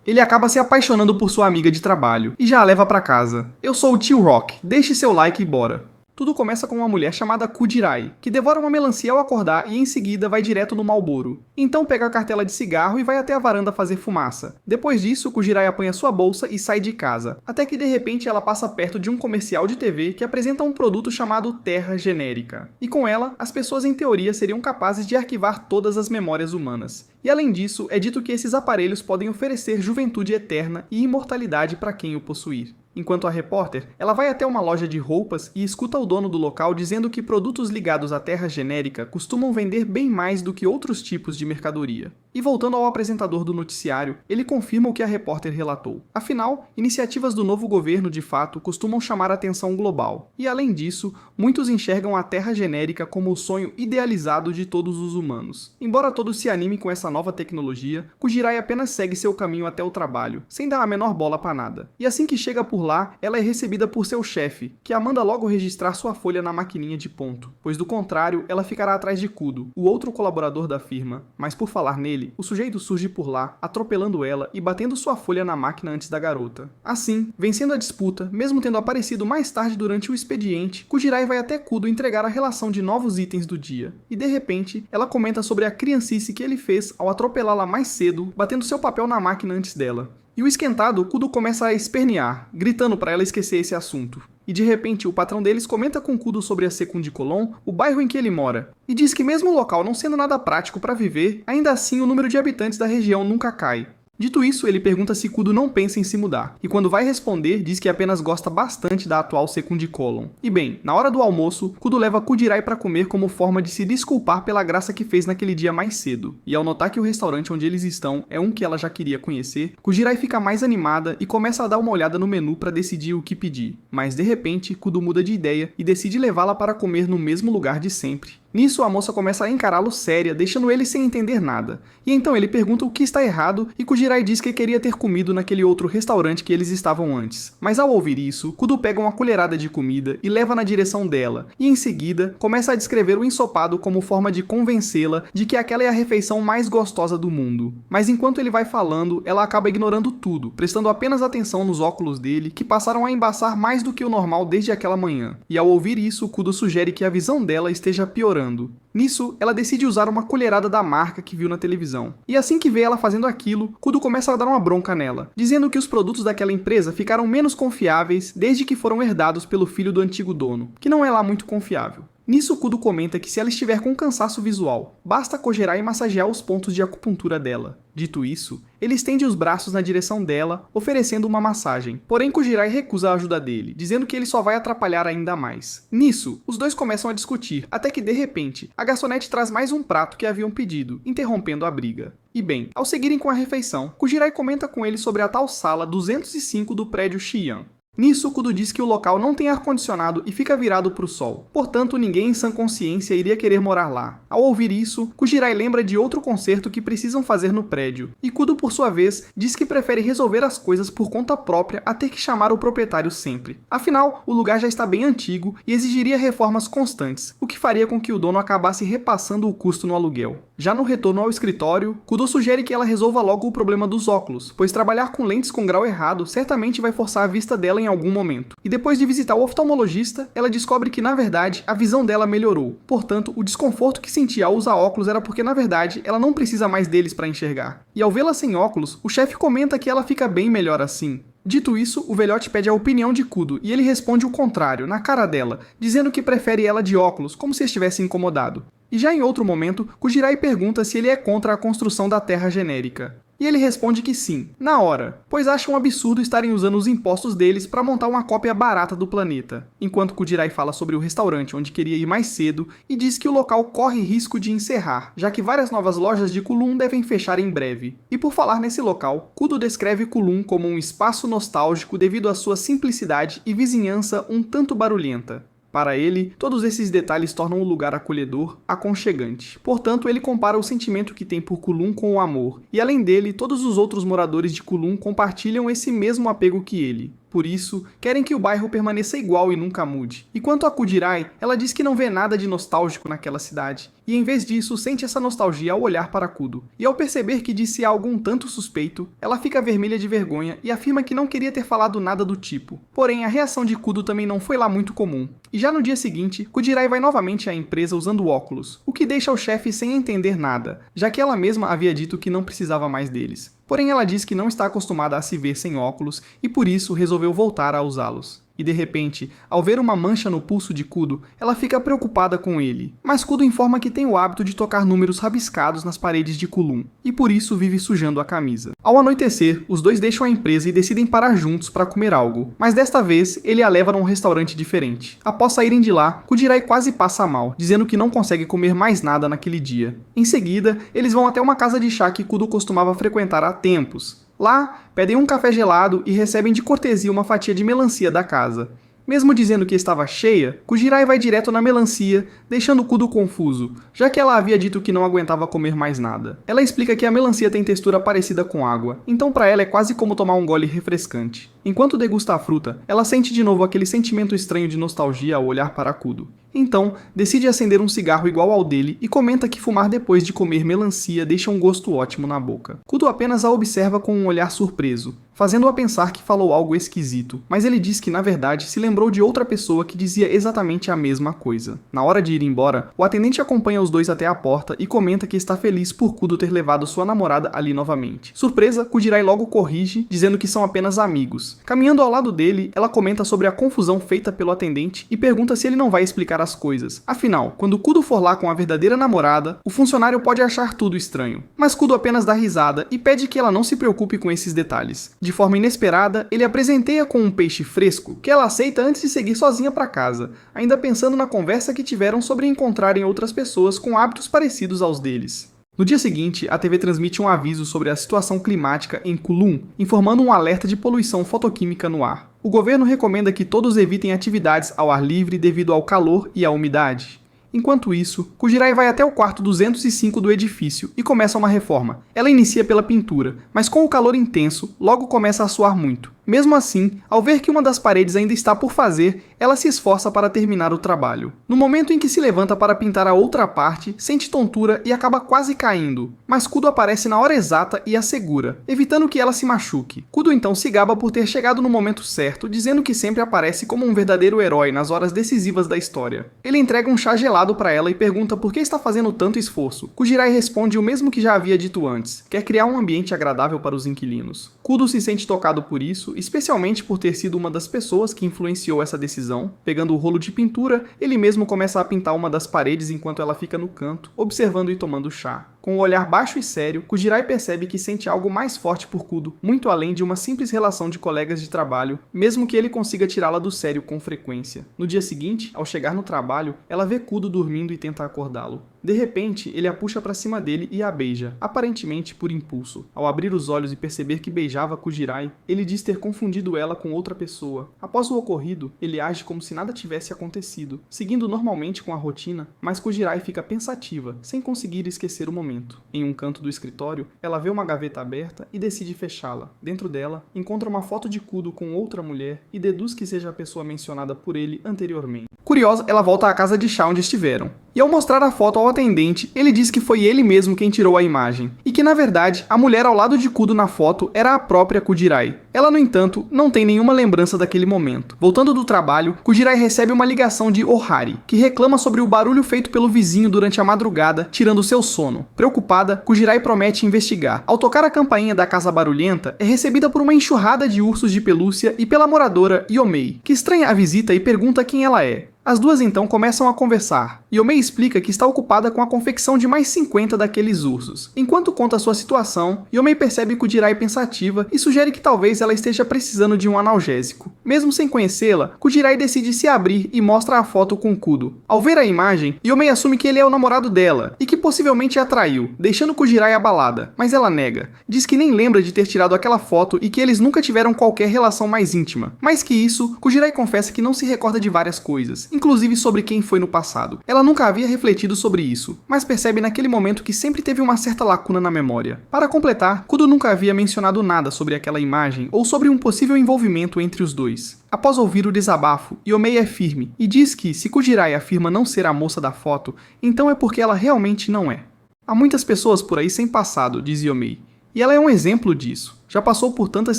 Ele acaba se apaixonando por sua amiga de trabalho e já a leva pra casa. Eu sou o Tio Rock, deixe seu like e bora. Tudo começa com uma mulher chamada Kudirai, que devora uma melancia ao acordar e em seguida vai direto no Marlboro. Então pega a cartela de cigarro e vai até a varanda fazer fumaça. Depois disso, Kudirai apanha sua bolsa e sai de casa, até que de repente ela passa perto de um comercial de TV que apresenta um produto chamado Terra Genérica. E com ela, as pessoas em teoria seriam capazes de arquivar todas as memórias humanas. E além disso, é dito que esses aparelhos podem oferecer juventude eterna e imortalidade para quem o possuir. Enquanto a repórter, ela vai até uma loja de roupas e escuta o dono do local dizendo que produtos ligados à terra genérica costumam vender bem mais do que outros tipos de mercadoria. E voltando ao apresentador do noticiário, ele confirma o que a repórter relatou. Afinal, iniciativas do novo governo de fato costumam chamar a atenção global. E além disso, muitos enxergam a terra genérica como o sonho idealizado de todos os humanos. Embora todos se animem com essa nova tecnologia, Kudirai apenas segue seu caminho até o trabalho, sem dar a menor bola para nada. E assim que chega por lá, ela é recebida por seu chefe, que a manda logo registrar sua folha na maquininha de ponto, pois do contrário, ela ficará atrás de Kudo, o outro colaborador da firma. Mas por falar nele, o sujeito surge por lá, atropelando ela e batendo sua folha na máquina antes da garota. Assim, vencendo a disputa, mesmo tendo aparecido mais tarde durante o expediente, Kudirai vai até Kudo entregar a relação de novos itens do dia. E de repente, ela comenta sobre a criancice que ele fez ao atropelá-la mais cedo, batendo seu papel na máquina antes dela. E o esquentado, Kudo começa a espernear, gritando para ela esquecer esse assunto. E de repente, o patrão deles comenta com Kudo sobre a Secundicolon, o bairro em que ele mora, e diz que mesmo o local não sendo nada prático para viver, ainda assim o número de habitantes da região nunca cai. Dito isso, ele pergunta se Kudo não pensa em se mudar, e quando vai responder, diz que apenas gosta bastante da atual Secundicolon. E bem, na hora do almoço, Kudo leva Kudirai para comer como forma de se desculpar pela graça que fez naquele dia mais cedo. E ao notar que o restaurante onde eles estão é um que ela já queria conhecer, Kudirai fica mais animada e começa a dar uma olhada no menu para decidir o que pedir. Mas de repente, Kudo muda de ideia e decide levá-la para comer no mesmo lugar de sempre. Nisso, a moça começa a encará-lo séria, deixando ele sem entender nada. E então ele pergunta o que está errado e Kudirai diz que queria ter comido naquele outro restaurante que eles estavam antes. Mas ao ouvir isso, Kudo pega uma colherada de comida e leva na direção dela, e em seguida começa a descrever o ensopado como forma de convencê-la de que aquela é a refeição mais gostosa do mundo. Mas enquanto ele vai falando, ela acaba ignorando tudo, prestando apenas atenção nos óculos dele, que passaram a embaçar mais do que o normal desde aquela manhã. E ao ouvir isso, Kudo sugere que a visão dela esteja piorando. Nisso, ela decide usar uma colherada da marca que viu na televisão. E assim que vê ela fazendo aquilo, Kudo começa a dar uma bronca nela, dizendo que os produtos daquela empresa ficaram menos confiáveis desde que foram herdados pelo filho do antigo dono, que não é lá muito confiável. Nisso, Kudo comenta que se ela estiver com cansaço visual, basta Kudirai massagear os pontos de acupuntura dela. Dito isso, ele estende os braços na direção dela, oferecendo uma massagem. Porém, Kudirai recusa a ajuda dele, dizendo que ele só vai atrapalhar ainda mais. Nisso, os dois começam a discutir, até que de repente, a garçonete traz mais um prato que haviam pedido, interrompendo a briga. E bem, ao seguirem com a refeição, Kudirai comenta com ele sobre a tal sala 205 do prédio Xi'an. Nisso, Kudo diz que o local não tem ar-condicionado e fica virado para o sol, portanto ninguém em sã consciência iria querer morar lá. Ao ouvir isso, Kudirai lembra de outro conserto que precisam fazer no prédio, e Kudo por sua vez diz que prefere resolver as coisas por conta própria a ter que chamar o proprietário sempre. Afinal, o lugar já está bem antigo e exigiria reformas constantes, o que faria com que o dono acabasse repassando o custo no aluguel. Já no retorno ao escritório, Kudo sugere que ela resolva logo o problema dos óculos, pois trabalhar com lentes com grau errado certamente vai forçar a vista dela em algum momento. E depois de visitar o oftalmologista, ela descobre que, na verdade, a visão dela melhorou. Portanto, o desconforto que sentia ao usar óculos era porque, na verdade, ela não precisa mais deles para enxergar. E ao vê-la sem óculos, o chefe comenta que ela fica bem melhor assim. Dito isso, o velhote pede a opinião de Kudo e ele responde o contrário, na cara dela, dizendo que prefere ela de óculos, como se estivesse incomodado. E já em outro momento, Kudirai pergunta se ele é contra a construção da terra genérica. E ele responde que sim, na hora, pois acha um absurdo estarem usando os impostos deles para montar uma cópia barata do planeta. Enquanto Kudirai fala sobre o restaurante onde queria ir mais cedo e diz que o local corre risco de encerrar, já que várias novas lojas de Kulum devem fechar em breve. E por falar nesse local, Kudo descreve Kulum como um espaço nostálgico devido à sua simplicidade e vizinhança um tanto barulhenta. Para ele, todos esses detalhes tornam o lugar acolhedor, aconchegante. Portanto, ele compara o sentimento que tem por Kulum com o amor, e além dele, todos os outros moradores de Kulum compartilham esse mesmo apego que ele. Por isso, querem que o bairro permaneça igual e nunca mude. E quanto a Kudirai, ela diz que não vê nada de nostálgico naquela cidade, e em vez disso sente essa nostalgia ao olhar para Kudo. E ao perceber que disse algo um tanto suspeito, ela fica vermelha de vergonha e afirma que não queria ter falado nada do tipo. Porém, a reação de Kudo também não foi lá muito comum. E já no dia seguinte, Kudirai vai novamente à empresa usando óculos, o que deixa o chefe sem entender nada, já que ela mesma havia dito que não precisava mais deles. Porém, ela diz que não está acostumada a se ver sem óculos e por isso resolveu voltar a usá-los. E de repente, ao ver uma mancha no pulso de Kudo, ela fica preocupada com ele. Mas Kudo informa que tem o hábito de tocar números rabiscados nas paredes de Kulum, e por isso vive sujando a camisa. Ao anoitecer, os dois deixam a empresa e decidem parar juntos para comer algo, mas desta vez ele a leva num restaurante diferente. Após saírem de lá, Kudirai quase passa mal, dizendo que não consegue comer mais nada naquele dia. Em seguida, eles vão até uma casa de chá que Kudo costumava frequentar há tempos. Lá, pedem um café gelado e recebem de cortesia uma fatia de melancia da casa. Mesmo dizendo que estava cheia, Kudirai vai direto na melancia, deixando Kudo confuso, já que ela havia dito que não aguentava comer mais nada. Ela explica que a melancia tem textura parecida com água, então para ela é quase como tomar um gole refrescante. Enquanto degusta a fruta, ela sente de novo aquele sentimento estranho de nostalgia ao olhar para Kudo. Então, decide acender um cigarro igual ao dele e comenta que fumar depois de comer melancia deixa um gosto ótimo na boca. Kudo apenas a observa com um olhar surpreso, fazendo-a pensar que falou algo esquisito, mas ele diz que na verdade se lembrou de outra pessoa que dizia exatamente a mesma coisa. Na hora de ir embora, o atendente acompanha os dois até a porta e comenta que está feliz por Kudo ter levado sua namorada ali novamente. Surpresa, Kudirai logo corrige, dizendo que são apenas amigos. Caminhando ao lado dele, ela comenta sobre a confusão feita pelo atendente e pergunta se ele não vai explicar as coisas. Afinal, quando Kudo for lá com a verdadeira namorada, o funcionário pode achar tudo estranho. Mas Kudo apenas dá risada e pede que ela não se preocupe com esses detalhes. De forma inesperada, ele a presenteia com um peixe fresco, que ela aceita antes de seguir sozinha para casa, ainda pensando na conversa que tiveram sobre encontrarem outras pessoas com hábitos parecidos aos deles. No dia seguinte, a TV transmite um aviso sobre a situação climática em Kulum, informando um alerta de poluição fotoquímica no ar. O governo recomenda que todos evitem atividades ao ar livre devido ao calor e à umidade. Enquanto isso, Kudirai vai até o quarto 205 do edifício e começa uma reforma. Ela inicia pela pintura, mas com o calor intenso, logo começa a suar muito. Mesmo assim, ao ver que uma das paredes ainda está por fazer, ela se esforça para terminar o trabalho. No momento em que se levanta para pintar a outra parte, sente tontura e acaba quase caindo, mas Kudo aparece na hora exata e a segura, evitando que ela se machuque. Kudo então se gaba por ter chegado no momento certo, dizendo que sempre aparece como um verdadeiro herói nas horas decisivas da história. Ele entrega um chá gelado para ela e pergunta por que está fazendo tanto esforço. Kudirai responde o mesmo que já havia dito antes, quer criar um ambiente agradável para os inquilinos. Kudo se sente tocado por isso, especialmente por ter sido uma das pessoas que influenciou essa decisão. Pegando o rolo de pintura, ele mesmo começa a pintar uma das paredes enquanto ela fica no canto, observando e tomando chá. Com um olhar baixo e sério, Kudirai percebe que sente algo mais forte por Kudo, muito além de uma simples relação de colegas de trabalho, mesmo que ele consiga tirá-la do sério com frequência. No dia seguinte, ao chegar no trabalho, ela vê Kudo dormindo e tenta acordá-lo. De repente, ele a puxa para cima dele e a beija, aparentemente por impulso. Ao abrir os olhos e perceber que beijava Kudirai, ele diz ter confundido ela com outra pessoa. Após o ocorrido, ele age como se nada tivesse acontecido, seguindo normalmente com a rotina, mas Kudirai fica pensativa, sem conseguir esquecer o momento. Em um canto do escritório, ela vê uma gaveta aberta e decide fechá-la. Dentro dela, encontra uma foto de Kudo com outra mulher e deduz que seja a pessoa mencionada por ele anteriormente. Curiosa, ela volta à casa de chá onde estiveram. E ao mostrar a foto ao atendente, ele diz que foi ele mesmo quem tirou a imagem, e que na verdade, a mulher ao lado de Kudo na foto era a própria Kudirai. Ela, no entanto, não tem nenhuma lembrança daquele momento. Voltando do trabalho, Kudirai recebe uma ligação de Ohari, que reclama sobre o barulho feito pelo vizinho durante a madrugada, tirando seu sono. Preocupada, Kudirai promete investigar. Ao tocar a campainha da casa barulhenta, é recebida por uma enxurrada de ursos de pelúcia e pela moradora Yomei, que estranha a visita e pergunta quem ela é. As duas então começam a conversar. Yomei explica que está ocupada com a confecção de mais 50 daqueles ursos. Enquanto conta sua situação, Yomei percebe Kudirai pensativa e sugere que talvez ela esteja precisando de um analgésico. Mesmo sem conhecê-la, Kudirai decide se abrir e mostra a foto com Kudo. Ao ver a imagem, Yomei assume que ele é o namorado dela e que possivelmente a traiu, deixando Kudirai abalada, mas ela nega. Diz que nem lembra de ter tirado aquela foto e que eles nunca tiveram qualquer relação mais íntima. Mais que isso, Kudirai confessa que não se recorda de várias coisas, inclusive sobre quem foi no passado. Ela nunca havia refletido sobre isso, mas percebe naquele momento que sempre teve uma certa lacuna na memória. Para completar, Kudo nunca havia mencionado nada sobre aquela imagem ou sobre um possível envolvimento entre os dois. Após ouvir o desabafo, Yomei é firme e diz que se Kujirai afirma não ser a moça da foto, então é porque ela realmente não é. Há muitas pessoas por aí sem passado, diz Yomei, e ela é um exemplo disso. Já passou por tantas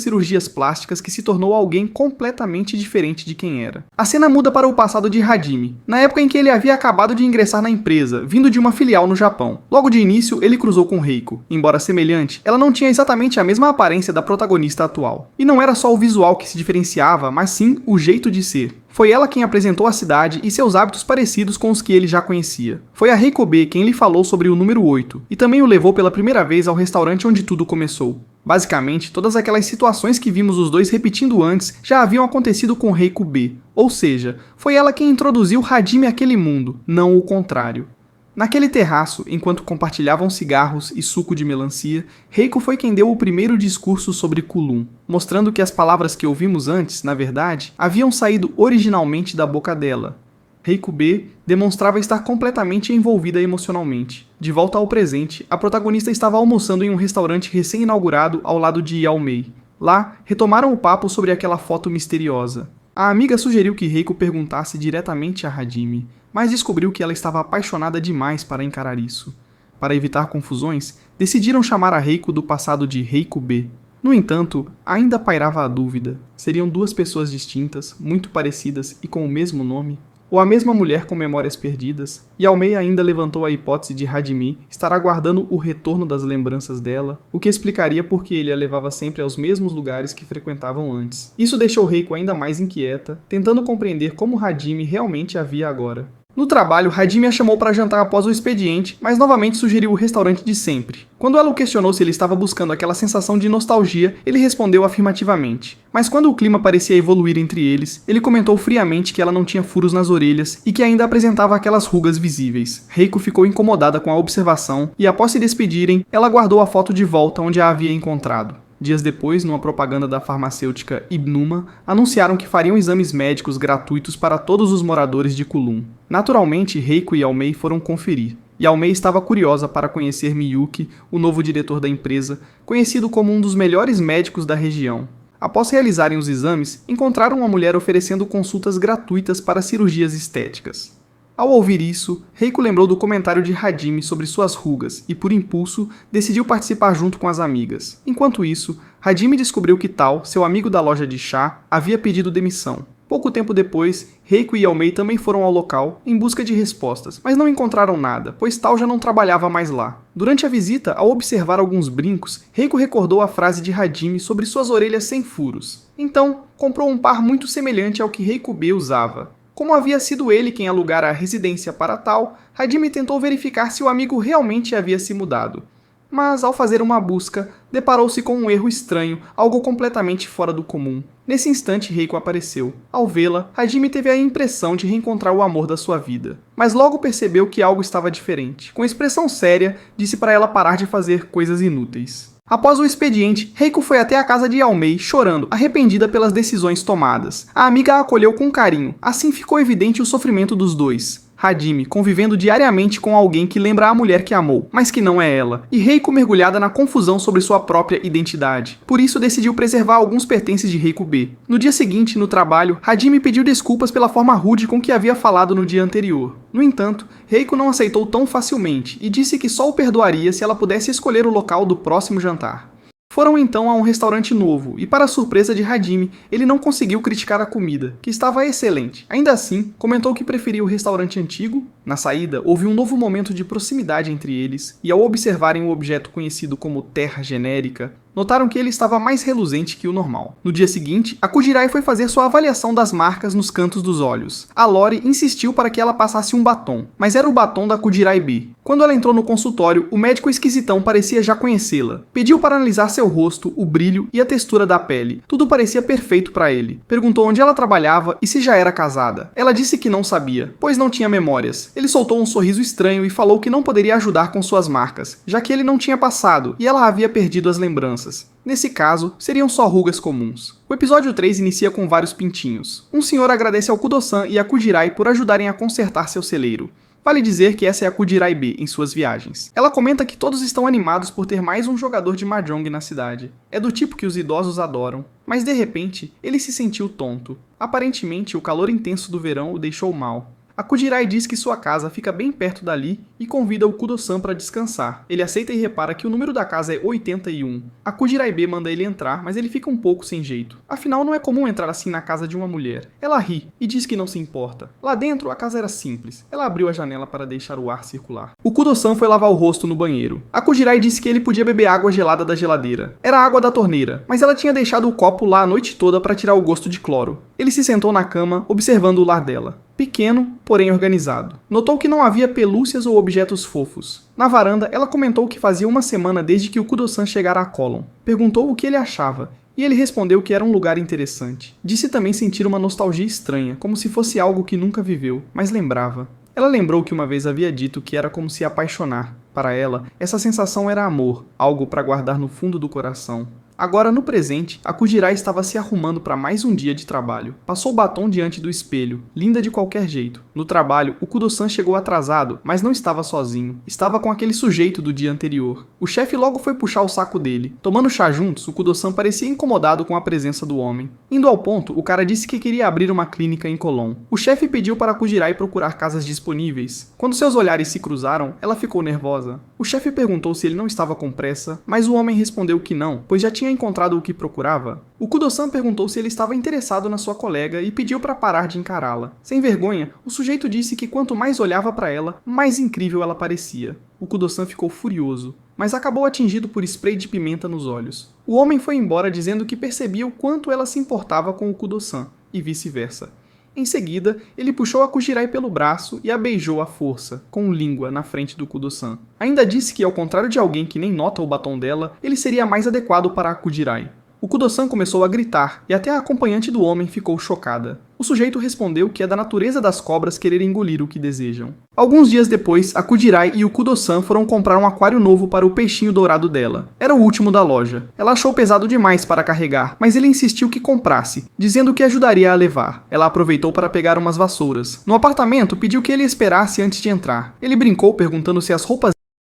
cirurgias plásticas que se tornou alguém completamente diferente de quem era. A cena muda para o passado de Hajime, na época em que ele havia acabado de ingressar na empresa, vindo de uma filial no Japão. Logo de início, ele cruzou com Reiko. Embora semelhante, ela não tinha exatamente a mesma aparência da protagonista atual. E não era só o visual que se diferenciava, mas sim o jeito de ser. Foi ela quem apresentou a cidade e seus hábitos parecidos com os que ele já conhecia. Foi a Reiko B quem lhe falou sobre o número 8, e também o levou pela primeira vez ao restaurante onde tudo começou. Basicamente, todas aquelas situações que vimos os dois repetindo antes já haviam acontecido com Reiko B, ou seja, foi ela quem introduziu Hajime àquele mundo, não o contrário. Naquele terraço, enquanto compartilhavam cigarros e suco de melancia, Reiko foi quem deu o primeiro discurso sobre Kulum, mostrando que as palavras que ouvimos antes, na verdade, haviam saído originalmente da boca dela. Reiko B demonstrava estar completamente envolvida emocionalmente. De volta ao presente, a protagonista estava almoçando em um restaurante recém-inaugurado ao lado de Yaomei. Lá, retomaram o papo sobre aquela foto misteriosa. A amiga sugeriu que Reiko perguntasse diretamente a Hajime, mas descobriu que ela estava apaixonada demais para encarar isso. Para evitar confusões, decidiram chamar a Reiko do passado de Reiko B. No entanto, ainda pairava a dúvida. Seriam duas pessoas distintas, muito parecidas e com o mesmo nome? Ou a mesma mulher com memórias perdidas? Yaomei ainda levantou a hipótese de Hajime estar aguardando o retorno das lembranças dela, o que explicaria por que ele a levava sempre aos mesmos lugares que frequentavam antes. Isso deixou Reiko ainda mais inquieta, tentando compreender como Hajime realmente a via agora. No trabalho, Hajime a chamou para jantar após o expediente, mas novamente sugeriu o restaurante de sempre. Quando ela o questionou se ele estava buscando aquela sensação de nostalgia, ele respondeu afirmativamente. Mas quando o clima parecia evoluir entre eles, ele comentou friamente que ela não tinha furos nas orelhas e que ainda apresentava aquelas rugas visíveis. Reiko ficou incomodada com a observação e, após se despedirem, ela guardou a foto de volta onde a havia encontrado. Dias depois, numa propaganda da farmacêutica Ibnuma, anunciaram que fariam exames médicos gratuitos para todos os moradores de Kulum. Naturalmente, Reiko e Yaomei foram conferir. Yaomei estava curiosa para conhecer Miyuki, o novo diretor da empresa, conhecido como um dos melhores médicos da região. Após realizarem os exames, encontraram uma mulher oferecendo consultas gratuitas para cirurgias estéticas. Ao ouvir isso, Reiko lembrou do comentário de Hajime sobre suas rugas e, por impulso, decidiu participar junto com as amigas. Enquanto isso, Hajime descobriu que Tal, seu amigo da loja de chá, havia pedido demissão. Pouco tempo depois, Reiko e Yaomei também foram ao local em busca de respostas, mas não encontraram nada, pois Tal já não trabalhava mais lá. Durante a visita, ao observar alguns brincos, Reiko recordou a frase de Hajime sobre suas orelhas sem furos. Então, comprou um par muito semelhante ao que Reiko B usava. Como havia sido ele quem alugara a residência para Tal, Hajime tentou verificar se o amigo realmente havia se mudado. Mas, ao fazer uma busca, deparou-se com um erro estranho, algo completamente fora do comum. Nesse instante, Reiko apareceu. Ao vê-la, Hajime teve a impressão de reencontrar o amor da sua vida. Mas logo percebeu que algo estava diferente. Com expressão séria, disse para ela parar de fazer coisas inúteis. Após o expediente, Reiko foi até a casa de Yaomei, chorando, arrependida pelas decisões tomadas. A amiga a acolheu com carinho, assim ficou evidente o sofrimento dos dois. Hajime convivendo diariamente com alguém que lembra a mulher que amou, mas que não é ela, e Reiko mergulhada na confusão sobre sua própria identidade. Por isso decidiu preservar alguns pertences de Reiko B. No dia seguinte, no trabalho, Hajime pediu desculpas pela forma rude com que havia falado no dia anterior. No entanto, Reiko não aceitou tão facilmente e disse que só o perdoaria se ela pudesse escolher o local do próximo jantar. Foram então a um restaurante novo, e para a surpresa de Hajime, ele não conseguiu criticar a comida, que estava excelente. Ainda assim, comentou que preferia o restaurante antigo. Na saída, houve um novo momento de proximidade entre eles, e ao observarem o objeto conhecido como terra genérica, notaram que ele estava mais reluzente que o normal. No dia seguinte, a Kujirai foi fazer sua avaliação das marcas nos cantos dos olhos. A Lori insistiu para que ela passasse um batom, mas era o batom da Kujirai B. Quando ela entrou no consultório, o médico esquisitão parecia já conhecê-la. Pediu para analisar seu rosto, o brilho e a textura da pele. Tudo parecia perfeito para ele. Perguntou onde ela trabalhava e se já era casada. Ela disse que não sabia, pois não tinha memórias. Ele soltou um sorriso estranho e falou que não poderia ajudar com suas marcas, já que ele não tinha passado e ela havia perdido as lembranças. mudanças. Nesse caso, seriam só rugas comuns. O episódio 3 inicia com vários pintinhos. Um senhor agradece ao Kudo-san e a Kujirai por ajudarem a consertar seu celeiro. Vale dizer que essa é a Kujirai B em suas viagens. Ela comenta que todos estão animados por ter mais um jogador de mahjong na cidade. É do tipo que os idosos adoram. Mas de repente, ele se sentiu tonto. Aparentemente, o calor intenso do verão o deixou mal. A Kujirai diz que sua casa fica bem perto dali e convida o Kudo-san para descansar. Ele aceita e repara que o número da casa é 81. A Kujirai B manda ele entrar, mas ele fica um pouco sem jeito. Afinal, não é comum entrar assim na casa de uma mulher. Ela ri e diz que não se importa. Lá dentro, a casa era simples. Ela abriu a janela para deixar o ar circular. O Kudo-san foi lavar o rosto no banheiro. A Kujirai disse que ele podia beber água gelada da geladeira. Era água da torneira, mas ela tinha deixado o copo lá a noite toda para tirar o gosto de cloro. Ele se sentou na cama, observando o lar dela. Pequeno, porém organizado. Notou que não havia pelúcias ou objetos fofos. Na varanda, ela comentou que fazia uma semana desde que o Kudo-san chegara a Colon. Perguntou o que ele achava, e ele respondeu que era um lugar interessante. Disse também sentir uma nostalgia estranha, como se fosse algo que nunca viveu, mas lembrava. Ela lembrou que uma vez havia dito que era como se apaixonar. Para ela, essa sensação era amor, algo para guardar no fundo do coração. Agora, no presente, a Kujirai estava se arrumando para mais um dia de trabalho. Passou o batom diante do espelho, linda de qualquer jeito. No trabalho, o Kudo-san chegou atrasado, mas não estava sozinho. Estava com aquele sujeito do dia anterior. O chefe logo foi puxar o saco dele. Tomando chá juntos, o Kudo-san parecia incomodado com a presença do homem. Indo ao ponto, o cara disse que queria abrir uma clínica em Colon. O chefe pediu para a Kujirai procurar casas disponíveis. Quando seus olhares se cruzaram, ela ficou nervosa. O chefe perguntou se ele não estava com pressa, mas o homem respondeu que não, pois já tinha encontrado o que procurava. O Kudo-san perguntou se ele estava interessado na sua colega e pediu para parar de encará-la. Sem vergonha, o sujeito disse que quanto mais olhava para ela, mais incrível ela parecia. O Kudo-san ficou furioso, mas acabou atingido por spray de pimenta nos olhos. O homem foi embora dizendo que percebia o quanto ela se importava com o Kudo-san, e vice-versa. Em seguida, ele puxou a Kujirai pelo braço e a beijou à força, com língua, na frente do Kudo-san. Ainda disse que, ao contrário de alguém que nem nota o batom dela, ele seria mais adequado para a Kujirai. O Kudo-san começou a gritar, e até a acompanhante do homem ficou chocada. O sujeito respondeu que é da natureza das cobras querer engolir o que desejam. Alguns dias depois, a Kujirai e o Kudo-san foram comprar um aquário novo para o peixinho dourado dela. Era o último da loja. Ela achou pesado demais para carregar, mas ele insistiu que comprasse, dizendo que ajudaria a levar. Ela aproveitou para pegar umas vassouras. No apartamento, pediu que ele esperasse antes de entrar. Ele brincou perguntando se as roupas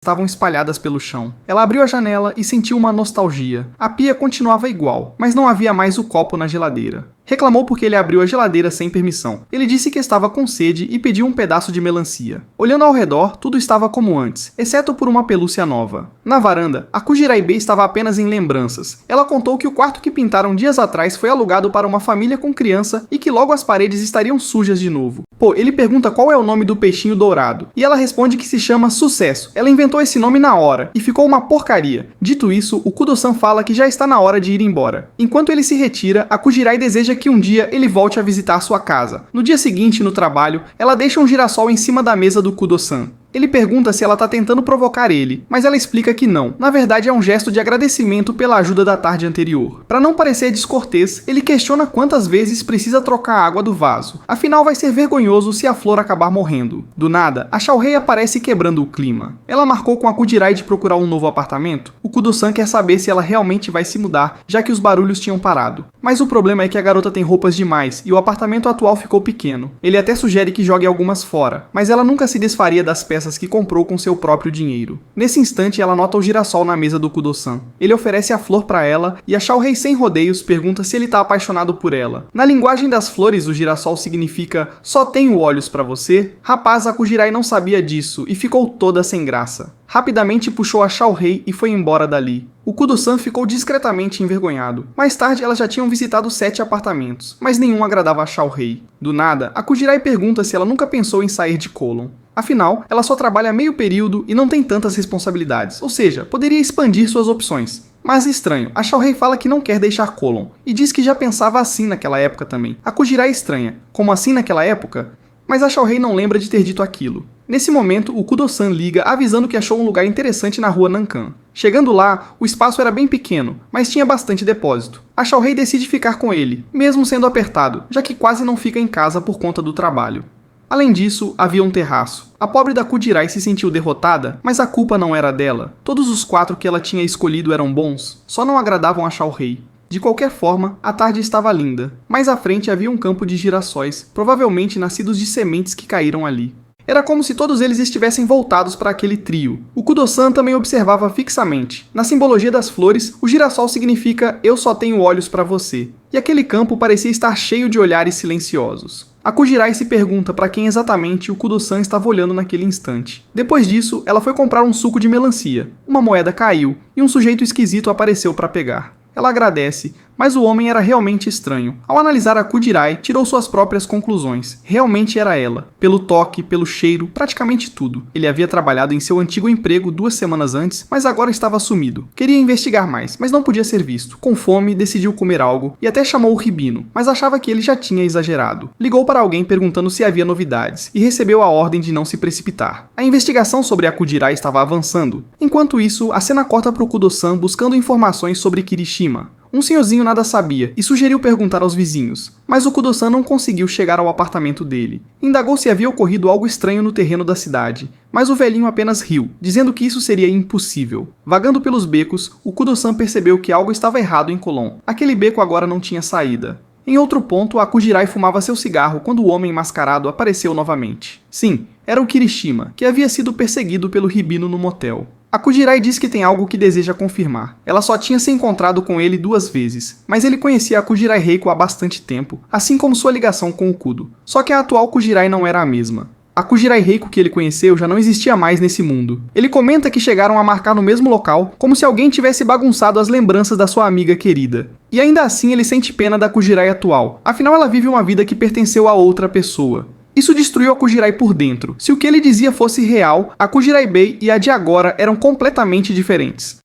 estavam espalhadas pelo chão. Ela abriu a janela e sentiu uma nostalgia. A pia continuava igual, mas não havia mais o copo na geladeira. Reclamou porque ele abriu a geladeira sem permissão. Ele disse que estava com sede e pediu um pedaço de melancia. Olhando ao redor, tudo estava como antes, exceto por uma pelúcia nova. Na varanda, a Kujirai B estava apenas em lembranças. Ela contou que o quarto que pintaram dias atrás foi alugado para uma família com criança e que logo as paredes estariam sujas de novo. Pô, ele pergunta qual é o nome do peixinho dourado, e ela responde que se chama Sucesso. Ela inventou esse nome na hora, e ficou uma porcaria. Dito isso, o Kudo-san fala que já está na hora de ir embora. Enquanto ele se retira, a Kujirai deseja que um dia ele volte a visitar sua casa. No dia seguinte, no trabalho, ela deixa um girassol em cima da mesa do Kudo-san. Ele pergunta se ela está tentando provocar ele, mas ela explica que não. Na verdade, é um gesto de agradecimento pela ajuda da tarde anterior. Para não parecer descortês, ele questiona quantas vezes precisa trocar a água do vaso. Afinal, vai ser vergonhoso se a flor acabar morrendo. Do nada, a Xiaorei aparece quebrando o clima. Ela marcou com a Kujirai de procurar um novo apartamento. O Kudo-san quer saber se ela realmente vai se mudar, já que os barulhos tinham parado. Mas o problema é que a garota tem roupas demais e o apartamento atual ficou pequeno. Ele até sugere que jogue algumas fora, mas ela nunca se desfaria das peças que comprou com seu próprio dinheiro. Nesse instante, ela nota o girassol na mesa do Kudo-san. Ele oferece a flor para ela e a Xiaorei sem rodeios pergunta se ele tá apaixonado por ela. Na linguagem das flores, o girassol significa só tenho olhos para você. Rapaz, a Kujirai não sabia disso e ficou toda sem graça. Rapidamente puxou a Xiaorei e foi embora dali. O Kudo-san ficou discretamente envergonhado. Mais tarde, elas já tinham visitado 7 apartamentos, mas nenhum agradava a Xiaorei. Do nada, a Kujirai pergunta se ela nunca pensou em sair de Colon. Afinal, ela só trabalha meio período e não tem tantas responsabilidades, ou seja, poderia expandir suas opções. Mas estranho, a Xiaorei fala que não quer deixar Colon, e diz que já pensava assim naquela época também. A Kujirai estranha. Como assim naquela época? Mas a Xiaorei não lembra de ter dito aquilo. Nesse momento, o Kudo-san liga avisando que achou um lugar interessante na rua Nankan. Chegando lá, o espaço era bem pequeno, mas tinha bastante depósito. A Xiaorei decide ficar com ele, mesmo sendo apertado, já que quase não fica em casa por conta do trabalho. Além disso, havia um terraço. A pobre da Kudirai se sentiu derrotada, mas a culpa não era dela. Todos os 4 que ela tinha escolhido eram bons, só não agradavam a Shao Rei. De qualquer forma, a tarde estava linda. Mais à frente havia um campo de girassóis, provavelmente nascidos de sementes que caíram ali. Era como se todos eles estivessem voltados para aquele trio. O Kudo-san também observava fixamente. Na simbologia das flores, o girassol significa "eu só tenho olhos para você", e aquele campo parecia estar cheio de olhares silenciosos. A Kudirai se pergunta para quem exatamente o Kudo-san estava olhando naquele instante. Depois disso, ela foi comprar um suco de melancia. Uma moeda caiu, e um sujeito esquisito apareceu para pegar. Ela agradece, mas o homem era realmente estranho. Ao analisar a Kudirai, tirou suas próprias conclusões. Realmente era ela. Pelo toque, pelo cheiro, praticamente tudo. Ele havia trabalhado em seu antigo emprego 2 semanas antes, mas agora estava sumido. Queria investigar mais, mas não podia ser visto. Com fome, decidiu comer algo e até chamou o Ribino, mas achava que ele já tinha exagerado. Ligou para alguém perguntando se havia novidades e recebeu a ordem de não se precipitar. A investigação sobre a Kudirai estava avançando. Enquanto isso, a cena corta para o Kudo-san buscando informações sobre Kirishima. Um senhorzinho nada sabia e sugeriu perguntar aos vizinhos, mas o Kudo-san não conseguiu chegar ao apartamento dele. Indagou se havia ocorrido algo estranho no terreno da cidade, mas o velhinho apenas riu, dizendo que isso seria impossível. Vagando pelos becos, o Kudo-san percebeu que algo estava errado em Colon. Aquele beco agora não tinha saída. Em outro ponto, a Kudirai fumava seu cigarro quando o homem mascarado apareceu novamente. Sim, era o Kirishima, que havia sido perseguido pelo Ribino no motel. A Kudirai diz que tem algo que deseja confirmar. Ela só tinha se encontrado com ele 2 vezes, mas ele conhecia a Kudirai Reiko há bastante tempo, assim como sua ligação com o Kudo. Só que a atual Kudirai não era a mesma. A Kudirai Reiko que ele conheceu já não existia mais nesse mundo. Ele comenta que chegaram a marcar no mesmo local, como se alguém tivesse bagunçado as lembranças da sua amiga querida. E ainda assim ele sente pena da Kudirai atual, afinal ela vive uma vida que pertenceu a outra pessoa. Isso destruiu a Kudirai por dentro. Se o que ele dizia fosse real, a Kudirai Bay e a de agora eram completamente diferentes.